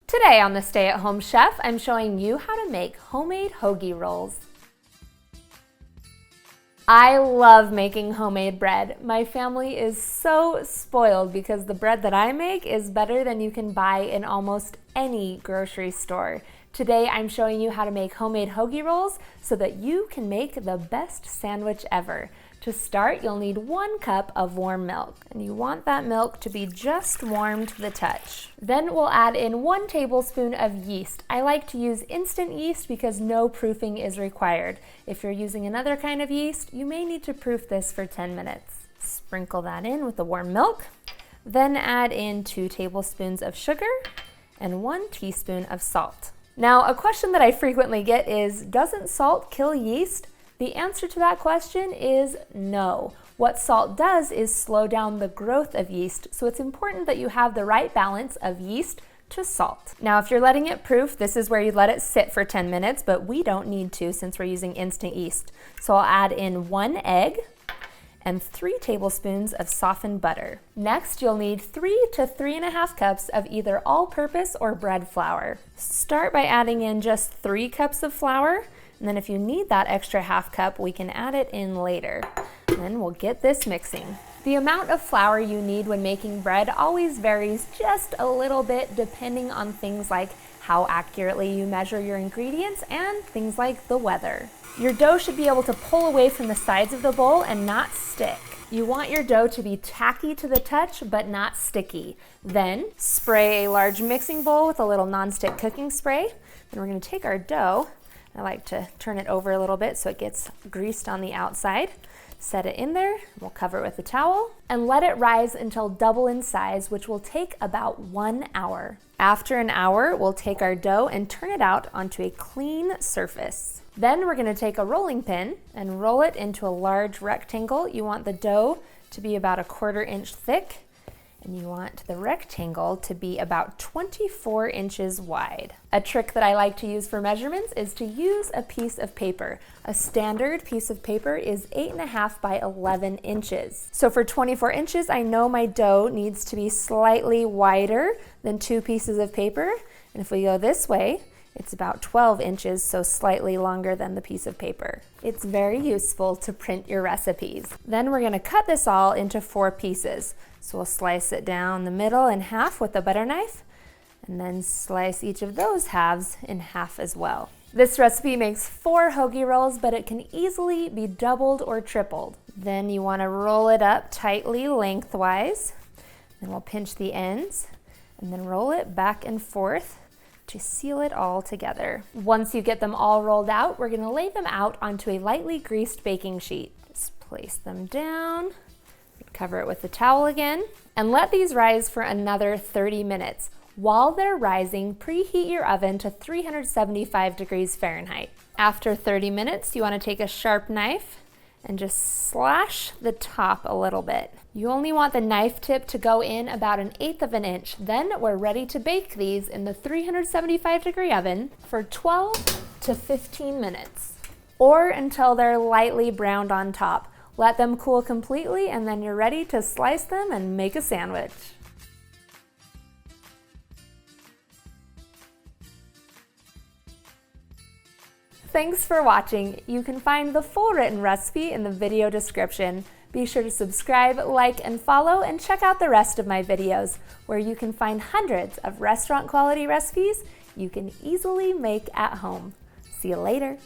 Today on the Stay at Home Chef, I'm showing you how to make homemade hoagie rolls. I love making homemade bread. My family is so spoiled because the bread that I make is better than you can buy in almost any grocery store. Today I'm showing you how to make homemade hoagie rolls so that you can make the best sandwich ever. To start, you'll need 1 cup of warm milk, and you want that milk to be just warm to the touch. Then we'll add in 1 tablespoon of yeast. I like to use instant yeast because no proofing is required. If you're using another kind of yeast, you may need to proof this for 10 minutes. Sprinkle that in with the warm milk. Then add in 2 tablespoons of sugar and 1 teaspoon of salt. Now, a question that I frequently get is, doesn't salt kill yeast? The answer to that question is no. What salt does is slow down the growth of yeast, so it's important that you have the right balance of yeast to salt. Now, if you're letting it proof, this is where you let it sit for 10 minutes, but we don't need to since we're using instant yeast. So I'll add in 1 egg and 3 tablespoons of softened butter. Next, you'll need 3 to 3.5 cups of either all-purpose or bread flour. Start by adding in just 3 cups of flour, and then if you need that extra ½ cup, we can add it in later. Then we'll get this mixing. The amount of flour you need when making bread always varies just a little bit depending on things like how accurately you measure your ingredients and things like the weather. Your dough should be able to pull away from the sides of the bowl and not stick. You want your dough to be tacky to the touch, but not sticky. Then spray a large mixing bowl with a little nonstick cooking spray. Then we're going to take our dough. I like to turn it over a little bit so it gets greased on the outside. Set it in there, we'll cover it with a towel, and let it rise until double in size, which will take about 1 hour. After an hour, we'll take our dough and turn it out onto a clean surface. Then we're gonna take a rolling pin and roll it into a large rectangle. You want the dough to be about 1/4 inch thick, and you want the rectangle to be about 24 inches wide. A trick that I like to use for measurements is to use a piece of paper. A standard piece of paper is 8.5 by 11 inches. So for 24 inches, I know my dough needs to be slightly wider than 2 pieces of paper. And if we go this way, it's about 12 inches, so slightly longer than the piece of paper. It's very useful to print your recipes. Then we're gonna cut this all into 4 pieces. So we'll slice it down the middle in half with a butter knife, and then slice each of those halves in half as well. This recipe makes 4 hoagie rolls, but it can easily be doubled or tripled. Then you wanna roll it up tightly lengthwise, then we'll pinch the ends, and then roll it back and forth to seal it all together. Once you get them all rolled out, we're gonna lay them out onto a lightly greased baking sheet. Just place them down, cover it with the towel again, and let these rise for another 30 minutes. While they're rising, preheat your oven to 375 degrees Fahrenheit. After 30 minutes, you wanna take a sharp knife and just slash the top a little bit. You only want the knife tip to go in about 1/8 of an inch. Then we're ready to bake these in the 375 degree oven for 12 to 15 minutes, or until they're lightly browned on top. Let them cool completely, and then you're ready to slice them and make a sandwich. Thanks for watching. You can find the full written recipe in the video description. Be sure to subscribe, like, and follow, and check out the rest of my videos, where you can find hundreds of restaurant quality recipes you can easily make at home. See you later.